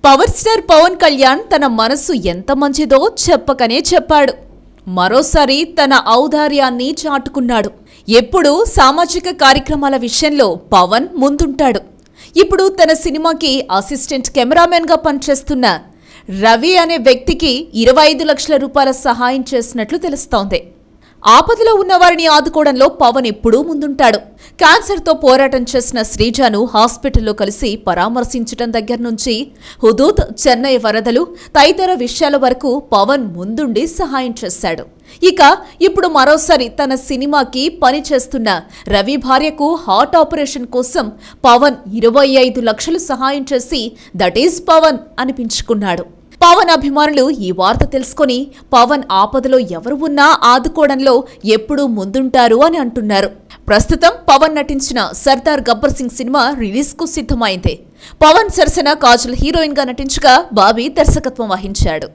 Power star Pawan Kalyan తన మనసు ఎంత మంచిదో చెప్పకనే చెప్పాడు. మరోసారి తన ఔదార్యాన్ని చాటుకున్నాడు. ఎప్పుడూ సామాజిక కార్యక్రమాల విషయంలో పవన్ ముందుంటాడు. ఇప్పుడు తన సినిమాకి అసిస్టెంట్ కెమెరామెన్గా పనిచేస్తున్న రవి అనే వ్యక్తికి 25 లక్షల రూపాయల సహాయం చేసినట్లు తెలుస్తోంది. ఆపదలో ఉన్న వారిని ఆదుకోవడంలో పవన్ ఎప్పుడూ ముందుంటాడు. క్యాన్సర్తో పోరాటం చేసిన శ్రీజాను హాస్పిటల్లో కలిసి పరామర్శించడం దగ్గర నుంచి హుదూద్, చెన్నై వరదలు తదితర విషయాల వరకు పవన్ ముందుండి సహాయం చేశాడు. ఇక ఇప్పుడు మరోసారి తన సినిమాకి పనిచేస్తున్న రవి భార్యకు హార్ట్ ఆపరేషన్ కోసం పవన్ 25 లక్షలు సహాయం చేసి దట్ ఈజ్ పవన్ అనిపించుకున్నాడు. పవన్ అభిమానులు ఈ వార్త తెలుసుకుని పవన్ ఆపదలో ఎవరు ఉన్నా ఆదుకోవడంలో ఎప్పుడూ ముందుంటారు అని అంటున్నారు. ప్రస్తుతం పవన్ నటించిన సర్దార్ గబ్బర్ సింగ్ సినిమా రిలీజ్ కు సిద్ధమైంది. పవన్ సరసన కాజల్ హీరోయిన్ గా నటించగా బాబీ దర్శకత్వం వహించాడు.